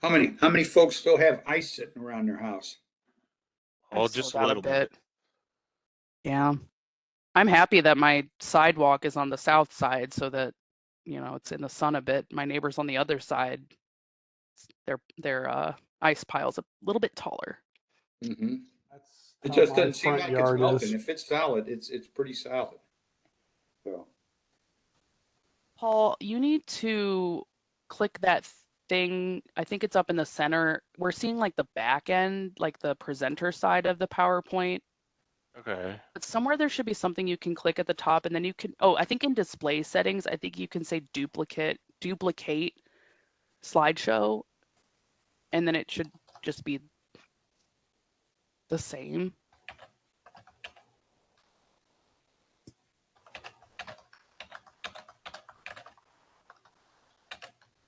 How many folks still have ice sitting around their house? Oh, I've still just a got little bit. Yeah. I'm happy that my sidewalk is on the south side so that, you know, it's in the sun a bit. My neighbors on the other side, their ice pile's a little bit taller. Mm-hmm. That's It how just my doesn't seem front like it's yard melting. is. If it's solid, it's pretty solid. So Paul, you need to click that thing. I think it's up in the center. We're seeing like the back end, like the presenter side of the PowerPoint. Okay. But somewhere there should be something you can click at the top, and then you can, oh, I think in display settings, I think you can say duplicate slideshow, and then it should just be the same.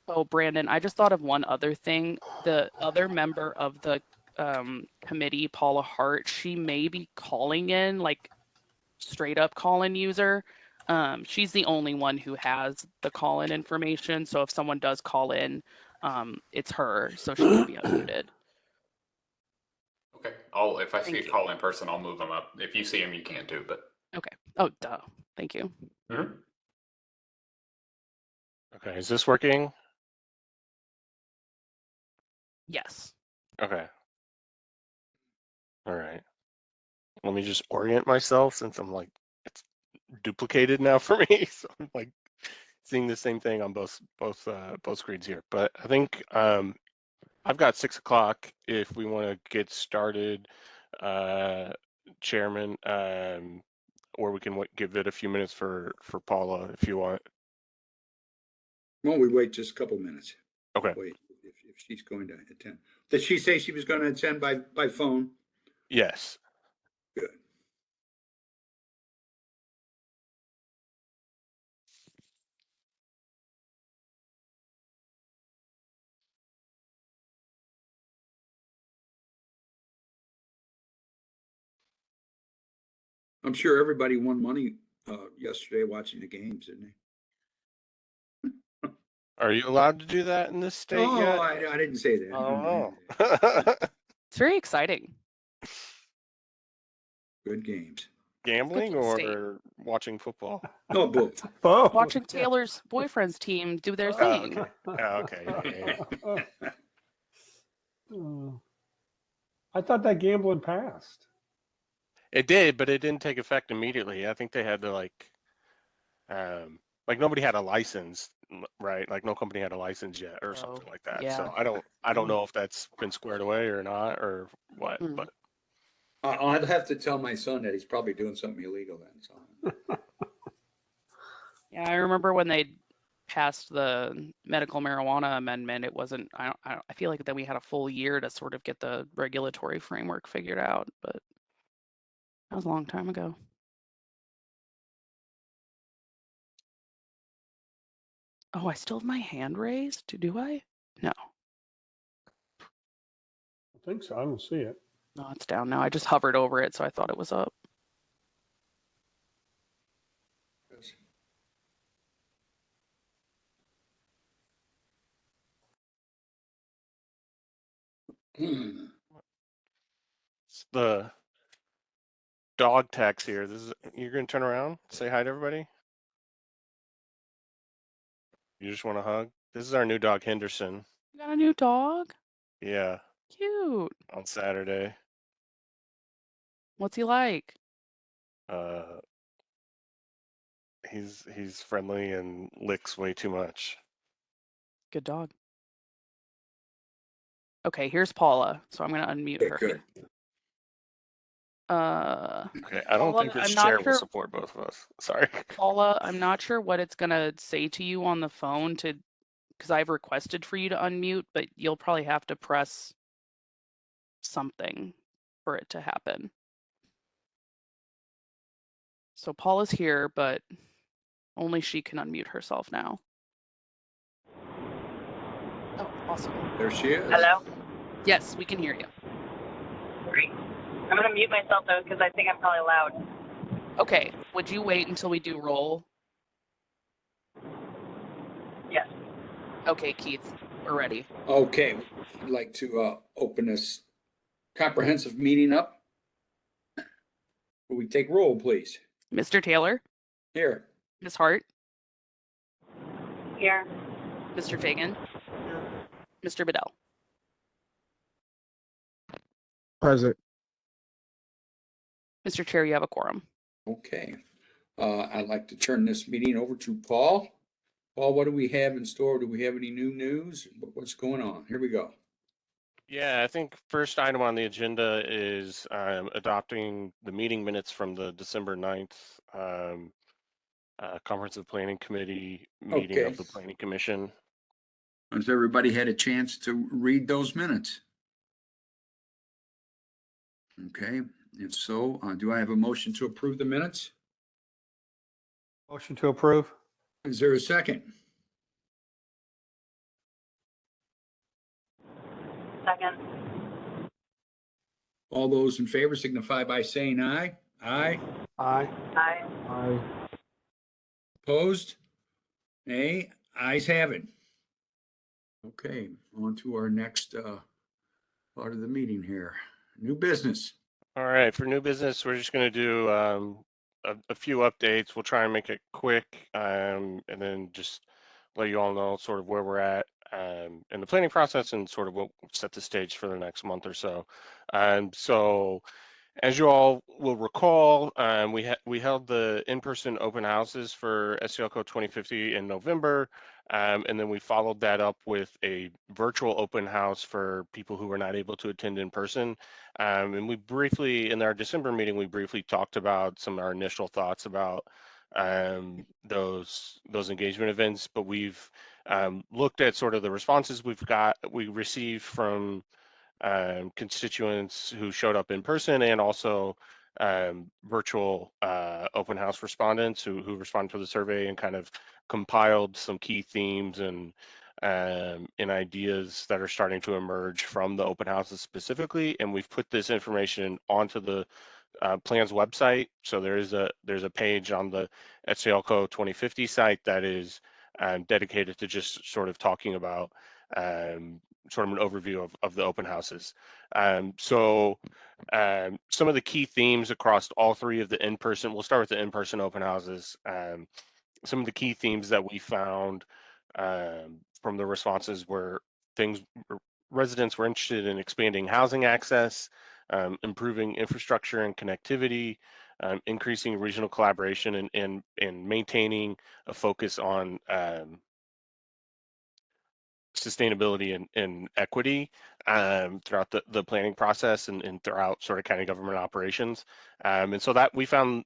Oh, Brandon, I just thought of one other thing. The other member of the committee, Paula Hart, she may be calling in, like straight up call-in user. She's the only one who has the call-in information. So if someone does call in, it's her, so she can be unmuted. Okay. If I see a call in person, I'll move them up. If you see them, you can too, but. Okay. Oh, duh. Thank you. Mm-hmm. Okay, is this working? Yes. Okay. All right. Let me just orient myself since I'm like, it's duplicated now for me. So I'm like seeing the same thing on both screens here. But I think I've got 6 o'clock if we want to get started, Chairman, or we can give it a few minutes for Paula if you want. won't we wait just a couple minutes? Okay. Wait, if she's going to attend. Did she say she was going to attend by phone? Yes. Good. I'm sure everybody won money yesterday watching the games, didn't they? Are you allowed to do that in this state yet? Oh, I didn't say that. I don't know. It's very exciting. Good games. Gambling Good for the or watching football? No, both. Oh, Watching Taylor's boyfriend's team do their Oh, thing. okay. Oh, okay. Yeah. I thought that gambling passed. It did, but it didn't take effect immediately. I think they had to like nobody had a license, right? Like no company had a license yet or something like that. yeah. So I don't know if that's been squared away or not or what, but I'd have to tell my son that he's probably doing something illegal then. So. Yeah, I remember when they passed the medical marijuana amendment, it wasn't, I feel like then we had a full year to sort of get the regulatory framework figured out, but that was a long time ago. Oh, I still have my hand raised? Do I? No. I think so. I don't see it. No, it's down now. I just hovered over it, so I thought it was up. it's the dog tax here. You're gonna turn around, say hi to everybody. You just want to hug? This is our new dog, Henderson. You got a new dog? Yeah. Cute. On Saturday. What's he like? He's friendly and licks way too much. Good dog. Okay, here's Paula, so I'm gonna unmute her. Good. Okay, I don't Paula, think this I'm not chair sure- will support both of us. Sorry. Paula, I'm not sure what it's gonna say to you on the phone because I've requested for you to unmute, but you'll probably have to press something for it to happen. So Paula's here, but only she can unmute herself now. Oh, awesome. There she is. Hello? Yes, we can hear you. Great. I'm going to mute myself, though, because I think I'm probably loud. Okay, would you wait until we do roll? Yes. Okay, Keith, we're ready. Okay, I'd like to open this comprehensive meeting up. Will we take roll, please? Mr. Taylor, Here. Ms. Hart, Here. Mr. Fagan, Mr. Bedell. Present. Mr. Chair, you have a quorum. Okay. I'd like to turn this meeting over to Paul. Paul, what do we have in store? Do we have any new news? What's going on? Here we go. Yeah, I think first item on the agenda is adopting the meeting minutes from the December 9th Comprehensive Planning Committee meeting Okay. of the Planning Commission. Has everybody had a chance to read those minutes? Okay, if so, do I have a motion to approve the minutes? Motion to approve? Is there a second? Second. All those in favor signify by saying aye. Aye. Aye. Aye. Aye. Opposed? Nay. Ayes have it. Okay, on to our next part of the meeting here. New business. All right, for new business, we're just going to do a few updates. We'll try and make it quick and then just let you all know sort of where we're at in the planning process and sort of what set the stage for the next month or so. So as you all will recall, we held the in-person open houses for SULCO 2050 in November, and then we followed that up with a virtual open house for people who were not able to attend in person. And we briefly, in our December meeting, we briefly talked about some of our initial thoughts about those engagement events, but we've looked at sort of the responses we received from constituents who showed up in person and also virtual open house respondents who responded to the survey and kind of compiled some key themes and ideas that are starting to emerge from the open houses specifically. And we've put this information onto the plan's website. So there's a page on the SULCO 2050 site that is dedicated to just sort of talking about sort of an overview of the open houses. So some of the key themes across all three of the in-person, we'll start with the in-person open houses. Some of the key themes that we found from the responses were residents were interested in expanding housing access, improving infrastructure and connectivity, increasing regional collaboration and maintaining a focus on sustainability and equity throughout the planning process and throughout sort of county government operations. And so that we found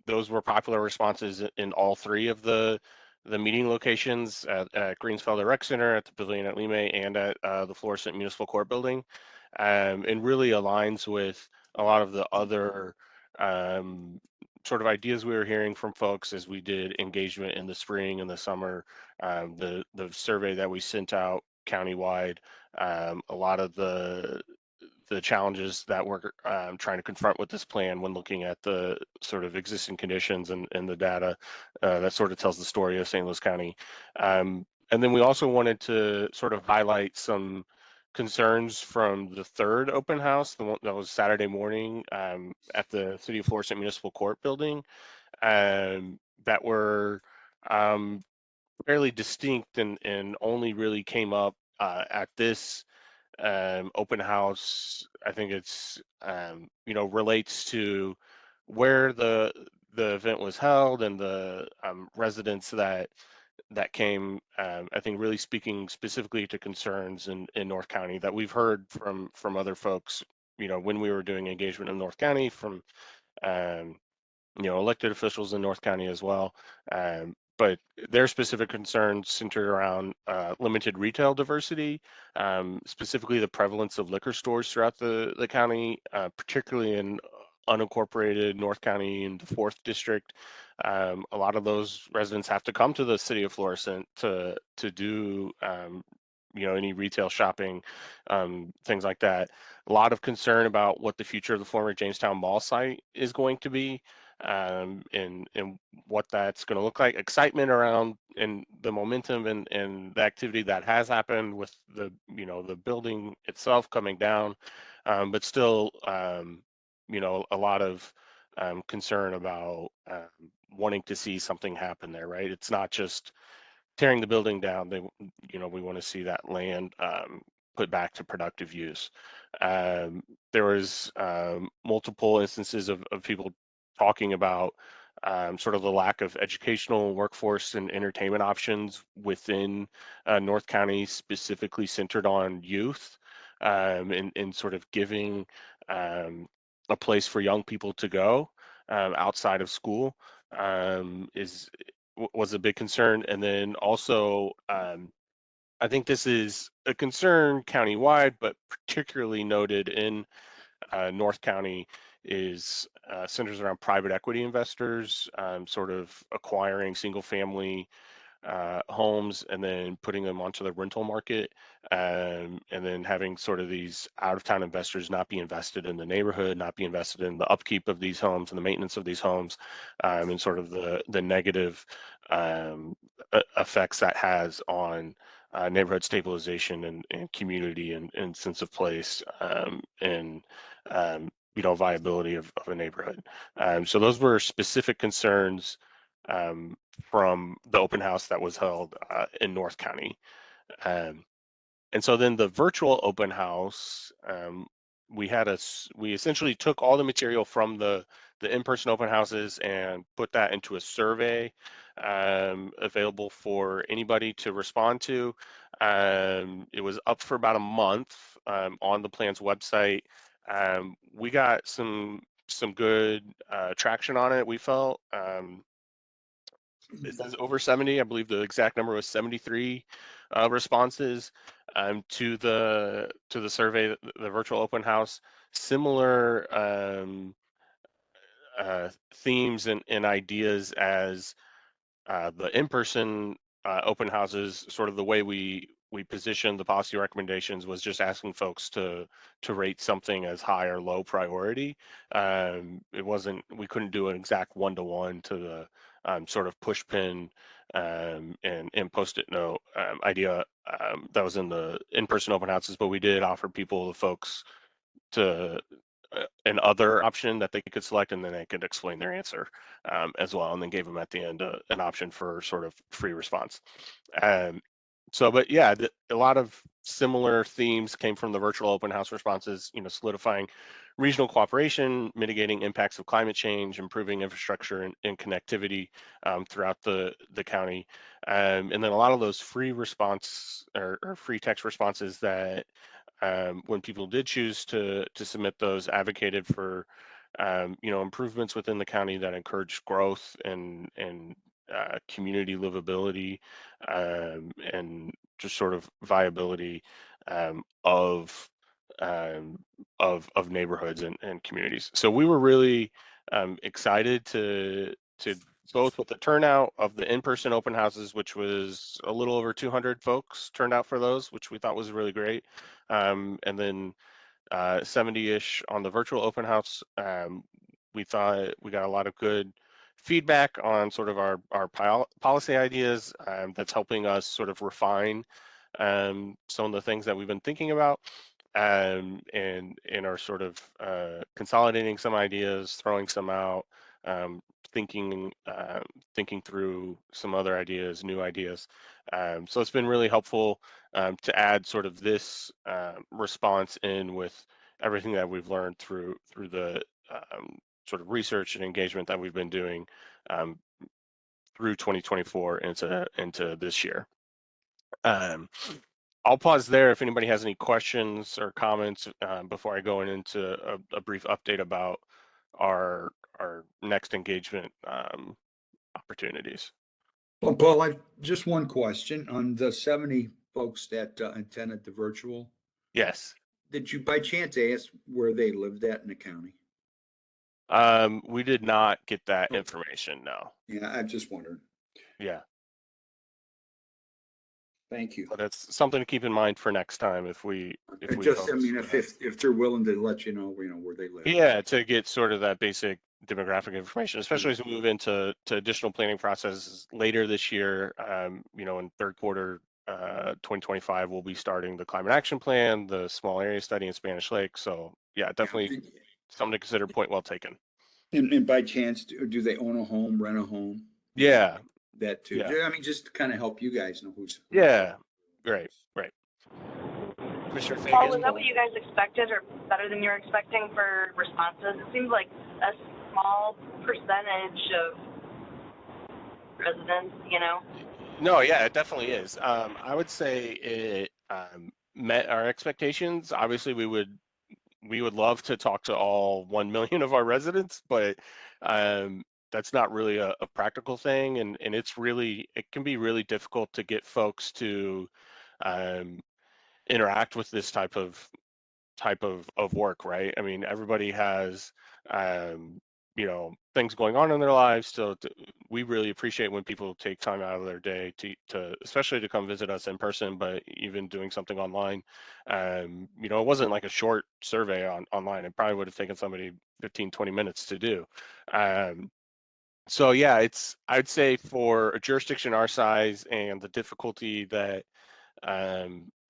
those were popular responses in all three of the meeting locations at Greensfelder Rec Center, at the Pavilion at Lime, and at the Florissant Municipal Court Building, and really aligns with a lot of the other sort of ideas we were hearing from folks as we did engagement in the spring and the summer. The survey that we sent out countywide, a lot of the challenges that we're trying to confront with this plan when looking at the sort of existing conditions and the data that sort of tells the story of St. Louis County. And then we also wanted to sort of highlight some concerns from the third open house, the one that was Saturday morning at the City of Florissant Municipal Court Building, that were fairly distinct and only really came up at this open house. I think it's relates to where the event was held and the residents that came, I think really speaking specifically to concerns in North County that we've heard from other folks, when we were doing engagement in North County from elected officials in North County as well. But their specific concerns centered around limited retail diversity, specifically the prevalence of liquor stores throughout the county, particularly in unincorporated North County and the 4th District. A lot of those residents have to come to the city of Florissant to do any retail shopping, things like that. A lot of concern about what the future of the former Jamestown Mall site is going to be. and what that's going to look like, excitement around and the momentum and the activity that has happened with the the building itself coming down, but still a lot of concern about wanting to see something happen there, right? It's not just tearing the building down. We want to see that land put back to productive use. There was multiple instances of people talking about sort of the lack of educational, workforce, and entertainment options within North County, specifically centered on youth, and sort of giving a place for young people to go outside of school was a big concern. And then also, I think this is a concern countywide, but particularly noted in North County is centers around private equity investors, sort of acquiring single family homes and then putting them onto the rental market, and then having sort of these out of town investors not be invested in the neighborhood, not be invested in the upkeep of these homes and the maintenance of these homes, and sort of the negative effects that has on neighborhood stabilization and community and sense of place, and viability of a neighborhood. So those were specific concerns from the open house that was held in North County. And so then the virtual open house, we essentially took all the material from the in-person open houses and put that into a survey available for anybody to respond to. It was up for about a month on the plan's website. We got some good traction on it, we felt. It says over 70. I believe the exact number was 73 responses to the survey, the virtual open house. Similar themes and ideas as the in-person open houses. Sort of the way we positioned the policy recommendations was just asking folks to rate something as high or low priority. We couldn't do an exact one-to-one to the sort of push pin and post-it note idea that was in the in-person open houses, but we did offer the folks to an other option that they could select, and then they could explain their answer as well, and then gave them at the end an option for sort of free response. But yeah, a lot of similar themes came from the virtual open house responses, solidifying regional cooperation, mitigating impacts of climate change, improving infrastructure and connectivity throughout the county. And then a lot of those free response or free text responses that when people did choose to submit those, advocated for improvements within the county that encourage growth and community livability, and just sort of viability of neighborhoods and communities. So we were really excited to both with the turnout of the in-person open houses, which was a little over 200 folks turned out for those, which we thought was really great, and then 70-ish on the virtual open house. We thought we got a lot of good feedback on sort of our policy ideas that's helping us sort of refine some of the things that we've been thinking about, and are sort of consolidating some ideas, throwing some out, thinking through some other ideas, new ideas. So it's been really helpful to add sort of this response in with everything that we've learned through the sort of research and engagement that we've been doing through 2024 into this year. I'll pause there if anybody has any questions or comments before I go into a brief update about our next engagement opportunities. Well, Paul, I just one question on the 70 folks that attended the virtual. Yes. Did you by chance ask where they lived at in the county? We did not get that information, no. Yeah, I'm just wondering. Yeah. Thank you. But it's something to keep in mind for next time if we Just, I mean, if they're willing to let you know, where they live. Yeah, to get sort of that basic demographic information, especially as we move into additional planning processes later this year. You know, in third quarter 2025, we'll be starting the climate action plan, the small area study in Spanish Lake. So yeah, definitely something to consider. Point well taken. And by chance, do they own a home, rent a home? Yeah. That too. Yeah. I mean, just to kind of help you guys know who's. Yeah. Great. Commissioner Paul, Fagan. was that what you guys expected or better than you were expecting for responses? It seems like a small percentage of residents, you know? No, yeah, it definitely is. I would say it met our expectations. Obviously, we would love to talk to all 1 million of our residents, but that's not really a practical thing, and it can be really difficult to get folks to interact with this type of work, right? I mean, everybody has you know, things going on in their lives, so we really appreciate when people take time out of their day to especially to come visit us in person, but even doing something online. You know, it wasn't like a short survey online. It probably would have taken somebody 15-20 minutes to do. So yeah, I'd say for a jurisdiction our size and the difficulty that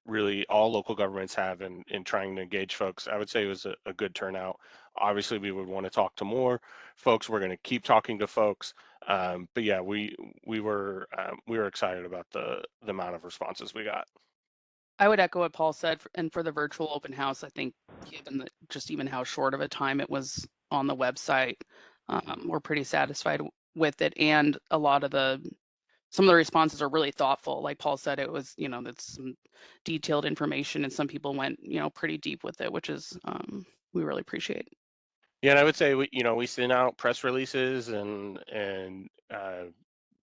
really all local governments have in trying to engage folks, I would say it was a good turnout. Obviously, we would want to talk to more folks. We're going to keep talking to folks. But yeah, we were excited about the amount of responses we got. I would echo what Paul said, and for the virtual open house, I think given just even how short of a time it was on the website, we're pretty satisfied with it, and a lot of some of the responses are really thoughtful. Like Paul said, it was, you know, that's some detailed information, and some people went, you know, pretty deep with it, which is we really appreciate. Yeah, and I would say we send out press releases and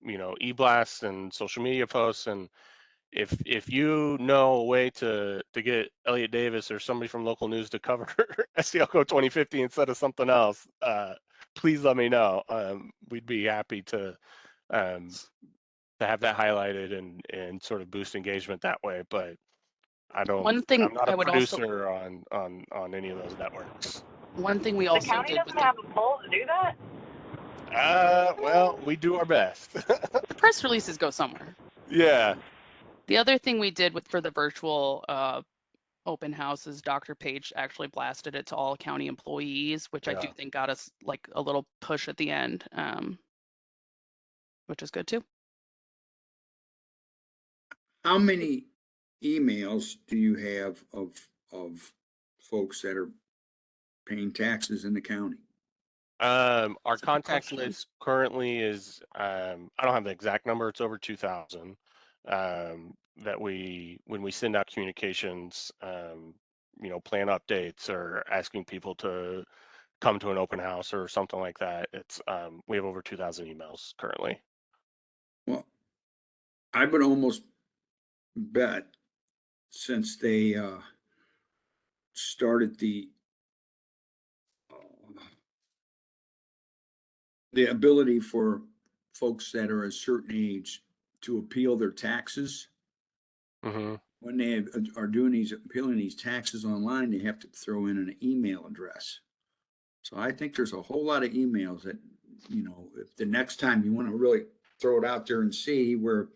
you know, e-blasts and social media posts, and if you know a way to get Elliot Davis or somebody from local news to cover SCLCO 2050 instead of something else, please let me know. We'd be happy to have that highlighted and sort of boost engagement that way. But One thing I'm not I a would also, producer on any of those networks. one thing we The also county did with doesn't have a poll to do that? Well, we do our best. the press releases go somewhere. Yeah. The other thing we did for the virtual open house is Dr. Page actually blasted it to all county employees, which I do Yeah. think got us like a little push at the end, which is good too. How many emails do you have of folks that are paying taxes in the county? Our That's a good contact question. list currently is I don't have the exact number. It's over 2,000. That when we send out communications, you know, plan updates or asking people to come to an open house or something like that. It's we have over 2,000 emails currently. Well, I would almost bet since they started the ability for folks that are a certain age to appeal their taxes. Mm-hmm. When they are doing appealing these taxes online, they have to throw in an email address. So I think there's a whole lot of emails that, you know, if the next time you want to really throw it out there and see where,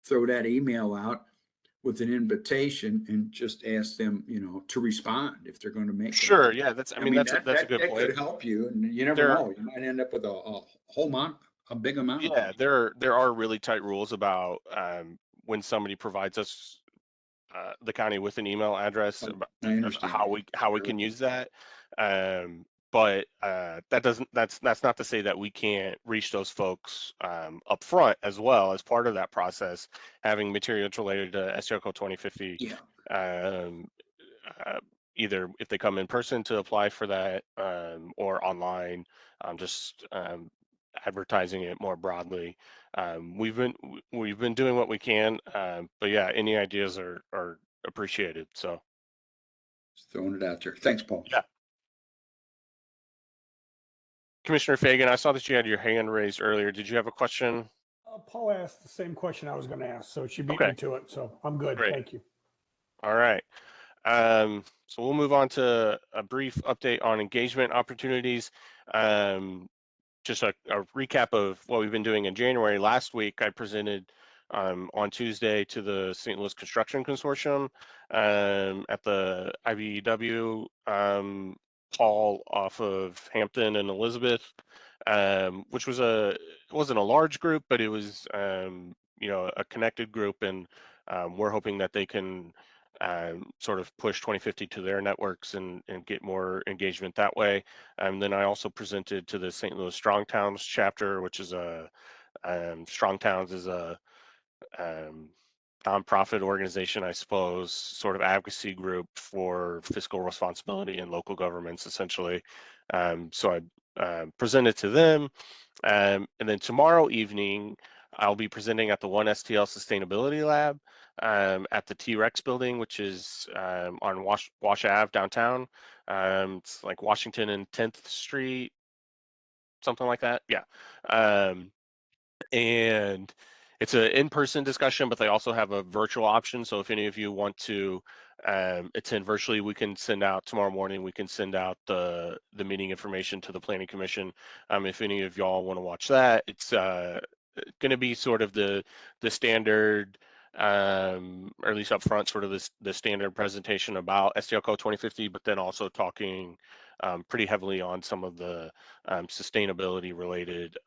throw that email out with an invitation and just ask them, you know, to respond if they're going to make. Sure. Yeah. That's. I mean, that's a good that point. could help you, and you never know. You might end up with a whole amount, a big amount. Yeah, there are really tight rules about when somebody provides us the county with an email address, about I understand how we can use that. But that's not to say that we can't reach those folks up front as well as part of that process, having materials related to SCLCO 2050. Yeah. Either if they come in person to apply for that or online, just advertising it more broadly. We've been doing what we can, but yeah, any ideas are appreciated. So Just throwing it out there. Thanks, Paul. yeah. Commissioner Fagan, I saw that you had your hand raised earlier. Did you have a question? Paul asked the same question I was going to ask, so she beat Okay. me to it. So I'm good. Great. Thank you. All right. So we'll move on to a brief update on engagement opportunities. just a recap of what we've been doing in January. Last week, I presented on Tuesday to the St. Louis Construction Consortium at the IBEW hall off of Hampton and Elizabeth, which was it wasn't a large group, but it was you know, a connected group, and we're hoping that they can sort of push 2050 to their networks and get more engagement that way. And then I also presented to the St. Louis Strong Towns chapter, which is a Strong Towns is a nonprofit organization, I suppose, sort of advocacy group for fiscal responsibility in local governments, essentially. So I presented to them, and then tomorrow evening, I'll be presenting at the 1STL Sustainability Lab at the T-Rex building, which is on Wash Ave downtown. It's like Washington and 10th Street, something like that. Yeah. And it's an in-person discussion, but they also have a virtual option. So if any of you want to attend virtually, we can send out tomorrow morning. We can send out the meeting information to the Planning Commission. If any of y'all want to watch that, it's going to be sort of the standard, or at least up front, sort of the standard presentation about STL Code 2050, but then also talking pretty heavily on some of the sustainability related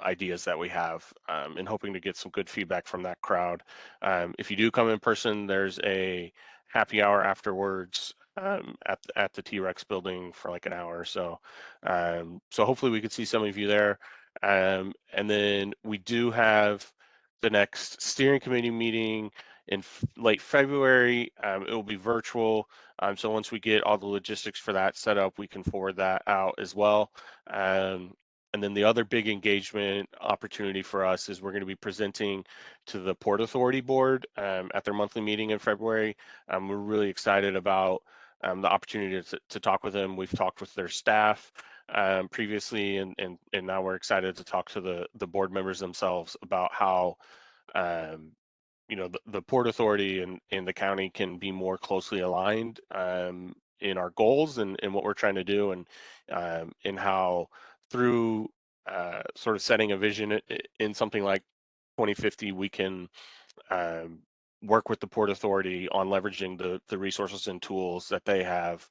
ideas that we have, and hoping to get some good feedback from that crowd. If you do come in person, there's a happy hour afterwards at the T-Rex building for like an hour or so. So hopefully we could see some of you there. And then we do have the next steering committee meeting in late February. It will be virtual. So once we get all the logistics for that set up, we can forward that out as well. And then the other big engagement opportunity for us is we're going to be presenting to the Port Authority Board at their monthly meeting in February. We're really excited about the opportunity to talk with them. We've talked with their staff previously, and now we're excited to talk to the board members themselves about how you know, the Port Authority and the county can be more closely aligned in our goals and what we're trying to do, and how through sort of setting a vision in something like 2050, we can work with the Port Authority on leveraging the resources and tools that they have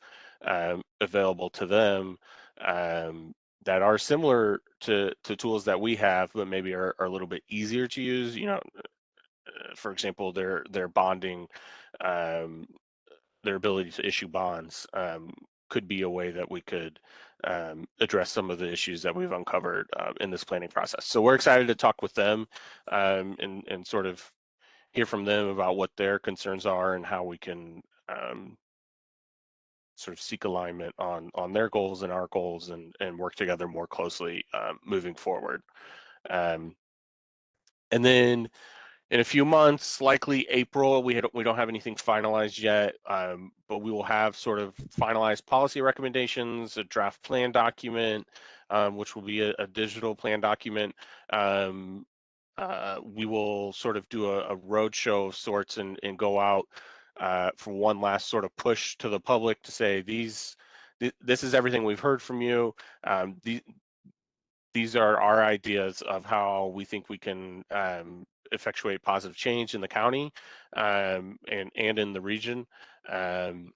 available to them, that are similar to tools that we have, but maybe are a little bit easier to use. You know, for example, their bonding, their ability to issue bonds could be a way that we could address some of the issues that we've uncovered in this planning process. So we're excited to talk with them and sort of hear from them about what their concerns are and how we can sort of seek alignment on their goals and our goals, and work together more closely moving forward. And then in a few months, likely April, we don't have anything finalized yet, but we will have sort of finalized policy recommendations, a draft plan document, which will be a digital plan document. We will sort of do a roadshow of sorts and go out for one last sort of push to the public to say, this is everything we've heard from you. These are our ideas of how we think we can effectuate positive change in the county and in the region, and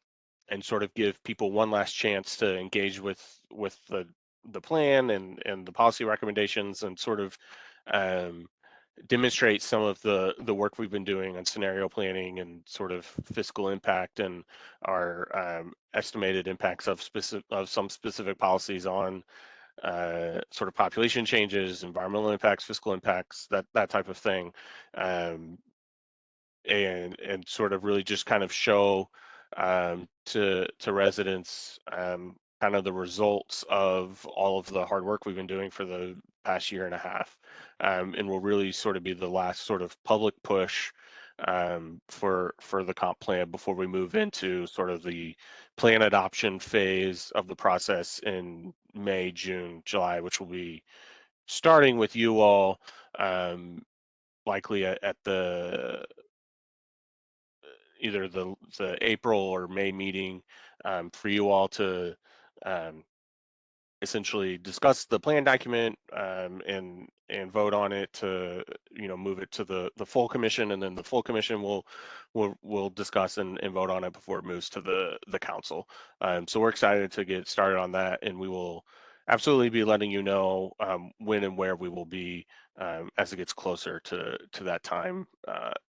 sort of give people one last chance to engage with the plan and the policy recommendations, and sort of demonstrate some of the work we've been doing on scenario planning and sort of fiscal impact and our estimated impacts of some specific policies on sort of population changes, environmental impacts, fiscal impacts, that type of thing, and sort of really just kind of show to residents kind of the results of all of the hard work we've been doing for the past year and a half, and will really sort of be the last sort of public push for the comp plan before we move into sort of the plan adoption phase of the process in May, June, July, which will be starting with you all, likely at the either the April or May meeting, for you all to essentially discuss the plan document and vote on it to move it to the full commission, and then the full commission will discuss and vote on it before it moves to the council. So we're excited to get started on that, and we will absolutely be letting you know when and where we will be as it gets closer to that time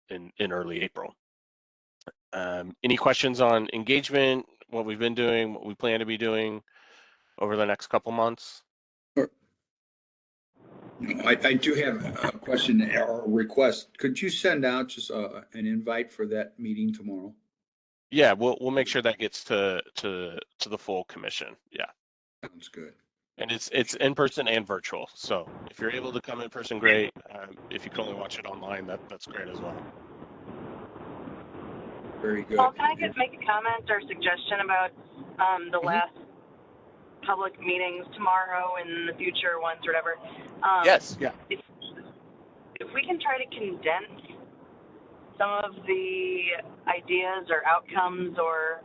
in early April. Any questions on engagement, what we've been doing, what we plan to be doing over the next couple months? I do have a question or a request. Could you send out just an invite for that meeting tomorrow? Yeah, we'll make sure that gets to the full commission. Yeah. Sounds good. And it's in person and virtual. So if you're able to come in person, great. If you can only watch it online, that's great as well. Very good. Paul, can I just make a comment or suggestion about the last public meetings tomorrow and the future ones or whatever? Yes, yeah. If we can try to condense some of the ideas or outcomes or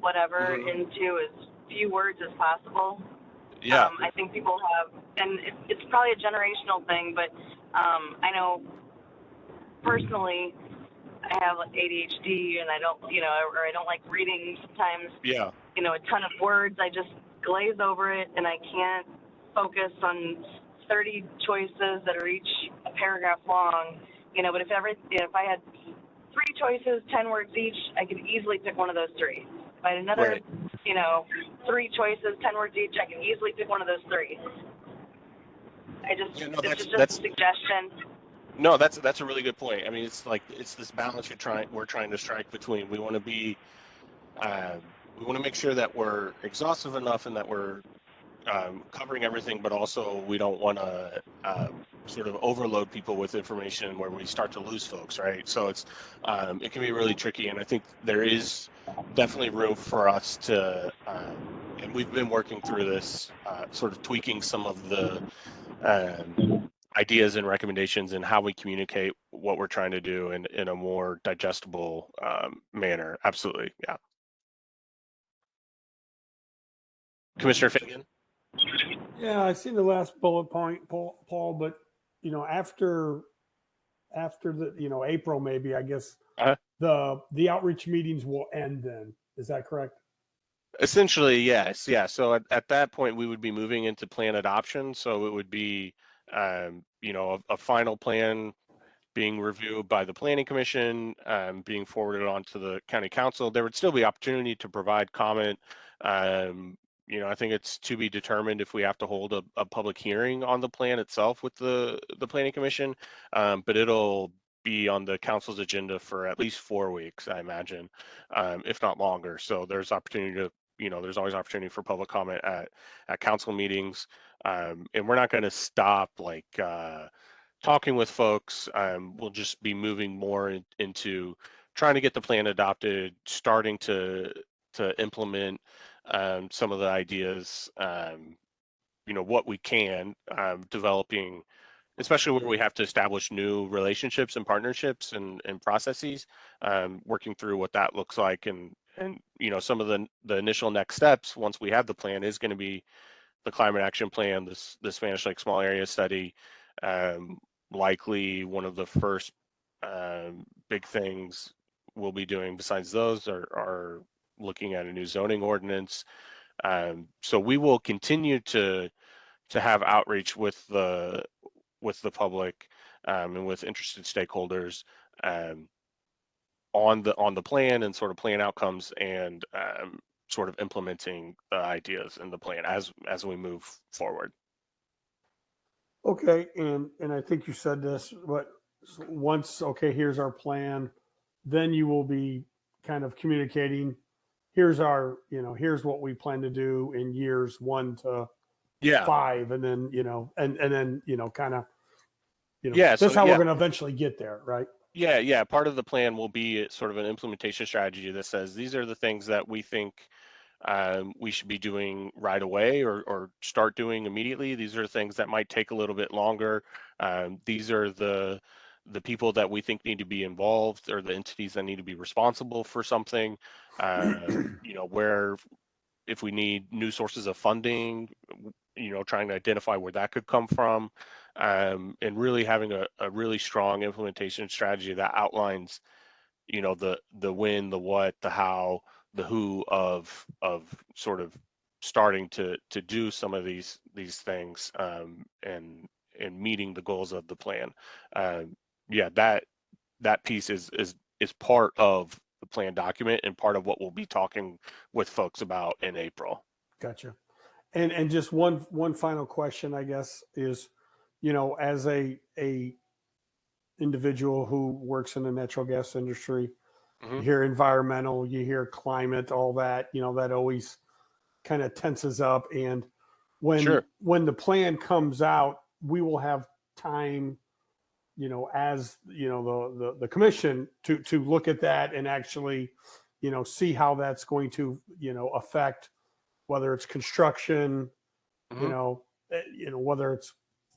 whatever into as few words as possible. Yeah. I think people have, and it's probably a generational thing, but I know personally I have ADHD and I don't, or I don't like reading sometimes, Yeah. A ton of words. I just glaze over it and I can't focus on 30 choices that are each a paragraph long, but if I had 3 choices, 10 words each, I could easily pick one of those 3. If I had another, 3 choices, 10 words each, I can easily pick one of those 3. It's just a suggestion. No, that's a really good point. I mean, it's this balance we're trying to strike between we want to make sure that we're exhaustive enough and that we're covering everything, but also we don't want to sort of overload people with information where we start to lose folks, right? So it can be really tricky, and I think there is definitely room for us to, and we've been working through this, sort of tweaking some of the ideas and recommendations and how we communicate what we're trying to do in a more digestible manner. Absolutely, yeah. Commissioner Fagan? Yeah, I see the last bullet point, Paul, but after the April, maybe, I guess the outreach meetings will end then. Is that correct? Essentially, yes. Yeah. So at that point, we would be moving into plan adoption. So it would be, a final plan being reviewed by the Planning Commission, being forwarded on to the County Council. There would still be opportunity to provide comment. I think it's to be determined if we have to hold a public hearing on the plan itself with the Planning Commission, but it'll be on the council's agenda for at least 4 weeks, I imagine, if not longer. So there's opportunity to, there's always opportunity for public comment at council meetings, and we're not going to stop talking with folks. We'll just be moving more into trying to get the plan adopted, starting to implement some of the ideas, what we can, developing, especially where we have to establish new relationships and partnerships and processes, working through what that looks like. And some of the initial next steps once we have the plan is going to be the climate action plan, the Spanish Lake Small Area Study, likely one of the first big things we'll be doing besides those are looking at a new zoning ordinance. So we will continue to have outreach with the public and with interested stakeholders on the plan and sort of plan outcomes and sort of implementing the ideas in the plan as we move forward. Okay, and I think you said this, but once, here's our plan, then you will be kind of communicating, here's here's what we plan to do in years 1 to 5, and then, and then, kind of, yeah, that's how we're going to eventually get there, right? Yeah. Part of the plan will be sort of an implementation strategy that says these are the things that we think we should be doing right away or start doing immediately. These are things that might take a little bit longer. These are the people that we think need to be involved, or the entities that need to be responsible for something. Where if we need new sources of funding, trying to identify where that could come from, and really having a really strong implementation strategy that outlines, the when, the what, the how, the who of sort of starting to do some of these things, and meeting the goals of the plan. Yeah, that piece is part of the plan document and part of what we'll be talking with folks about in April. Gotcha. And just one final question, I guess, is, as a individual who works in the natural gas industry, Mhm. you hear environmental, you hear climate, all that, that always kind of tenses up. And Sure. when the plan comes out, we will have time, as the commission to look at that and actually, see how that's going to, affect whether it's construction, Mhm. whether it's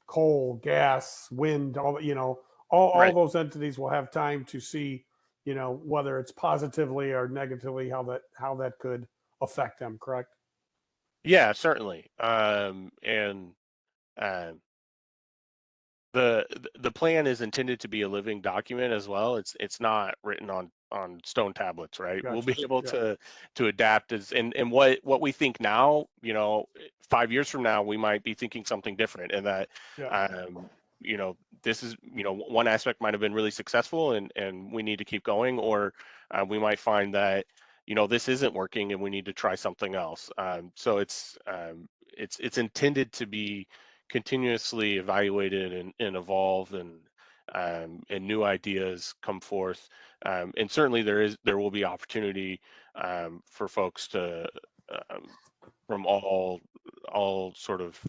coal, gas, wind, all Right. those entities will have time to see, whether it's positively or negatively, how that could affect them. Correct? Yeah, certainly. And um, the plan is intended to be a living document as well. It's not written on stone tablets, right? We'll Gotcha. be able Yeah. to adapt and what we think now, 5 years from now, we might be thinking something different, and that Yeah. this is, one aspect might have been really successful and we need to keep going, or we might find that this isn't working and we need to try something else. So it's intended to be continuously evaluated and evolve, and new ideas come forth, and certainly there will be opportunity for folks to, from all sort of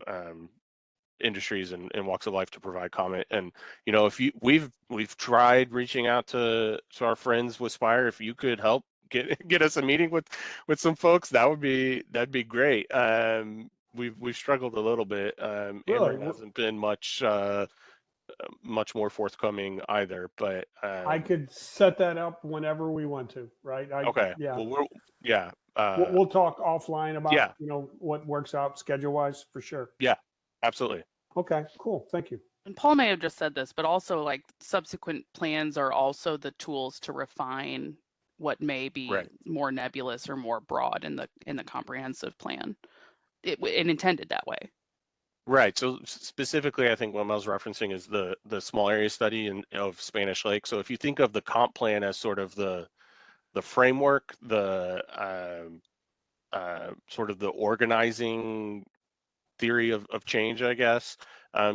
industries and walks of life to provide comment. And if we've tried reaching out to our friends with Spire. If you could help get us a meeting with some folks, that'd be great. We've struggled a little bit. Really? Ameren hasn't been much more forthcoming either, but I could set that up whenever we want to, right? okay. Yeah. Well, yeah, We'll talk offline about, yeah, what works out schedule wise for sure. yeah, absolutely. Okay, cool. Thank you. And Paul may have just said this, but also like subsequent plans are also the tools to refine what may be Right. more nebulous or more broad in the comprehensive plan. It intended that way. Right. So specifically, I think what I was referencing is the small area study of Spanish Lake. So if you think of the comp plan as sort of the framework, the sort of the organizing theory of change, I guess,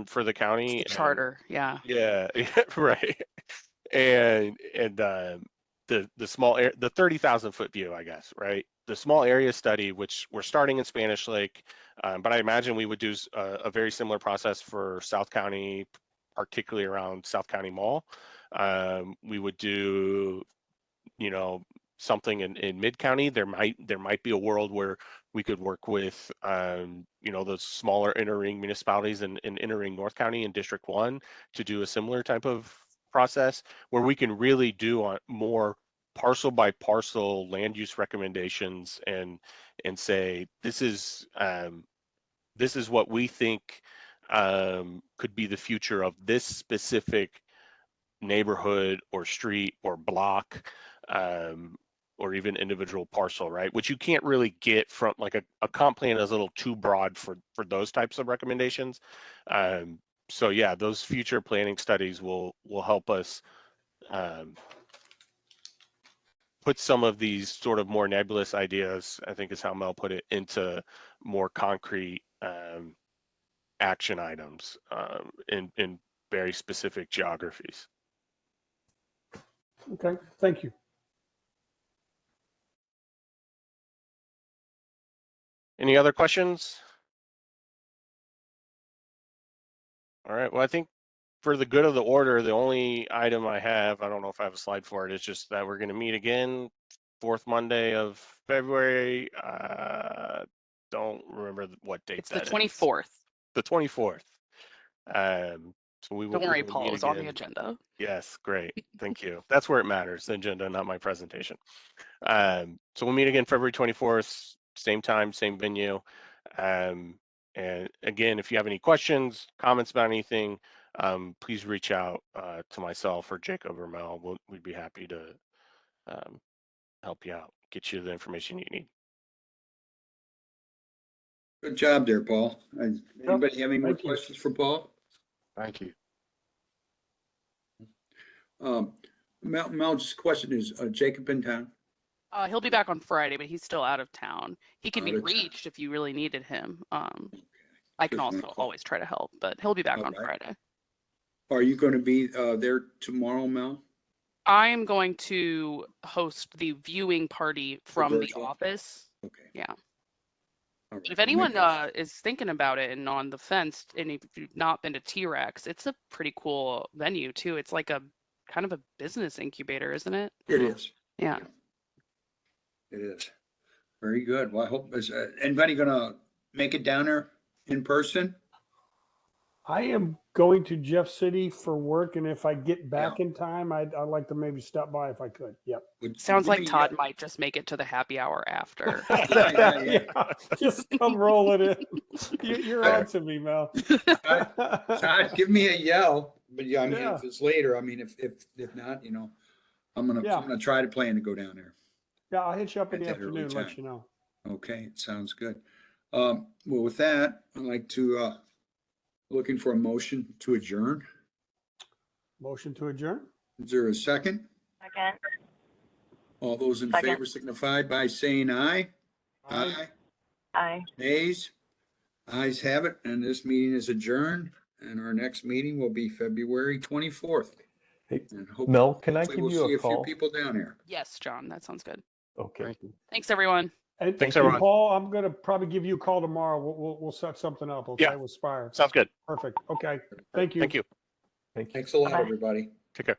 for the It's county. the And charter. Yeah. yeah, right. And the small air, the 30,000-foot view, I guess, right? The small area study, which we're starting in Spanish Lake, but I imagine we would do a very similar process for South County, particularly around South County Mall. We would do, something in Mid County. There might be a world where we could work with, those smaller inner ring municipalities in inner ring North County and District 1 to do a similar type of process where we can really do on more parcel by parcel land use recommendations, and say this is what we think could be the future of this specific neighborhood or street or block, or even individual parcel, right? Which you can't really get from like a comp plan is a little too broad for those types of recommendations. So yeah, those future planning studies will help us put some of these sort of more nebulous ideas, I think is how Mel put it, into more concrete action items in very specific geographies. Okay, thank you. Any other questions? All right. Well, I think for the good of the order, the only item I have, I don't know if I have a slide for it, is just that we're going to meet again fourth Monday of February. Don't remember what date It's the that is. 24th. The 24th. So we will, Don't worry, we will Paul. meet It's on the again. agenda. Yes, great. Thank you. That's where it matters, the agenda, not my presentation. So we'll meet again February 24th, same time, same venue. And again, if you have any questions, comments about anything, please reach out to myself or Jacob or Mel. We'd be happy to help you out, get you the information you need. Good job there, Paul. Anybody have any more thank you. questions for Paul? Thank you. Mel's question is, Jacob in town? He'll be back on Friday, but he's still out of town. He can be Out of town. reached if you really needed him. I can Just wanna also call. always try to help, but he'll be back on Alright. Friday. Are you going to be there tomorrow, Mel? I'm going to host the viewing party from the virtual? office. Okay. Yeah. All right. If anyone Maybe- is thinking about it and on the fence, and if you've not been to T-Rex, it's a pretty cool venue too. It's like a kind of a business incubator, isn't it? It is. Yeah. It is. Very good. Well, I hope, is anybody going to make it down there in person? I am going to Jeff City for work, and if I get back in time, I'd like to maybe stop by if I could. Yep. Sounds Give like me- Todd might just make it to the happy hour after. Yeah. Just come rolling in. You're on to me, Mel. Todd, give me a yell. But yeah, I mean, Yeah. if it's later, I mean, if not, you know, I'm gonna try to plan to go down there. Yeah, I'll hit you up in At the that early afternoon, time. let you know. Okay, it sounds good. Well, with that, I'd like to looking for a motion to adjourn. Motion to adjourn? Is there a second? Second. All those in Second. favor signify by saying aye. Aye. Aye. Nays? Ayes have it, and this meeting is adjourned, and our next meeting will be February 24th. Hey, And Mel, can I hopefully give we'll you see a a few call? people down there. Yes, John, that sounds good. Okay. Thanks, everyone. And Thanks, and everyone. Paul, I'm gonna probably give you a call tomorrow. We'll set something up, okay, Yeah. with Spire. Sounds good. Perfect. Okay. Thank you. Thank you. Thank you. Thanks a lot, Bye-bye. everybody. Take care.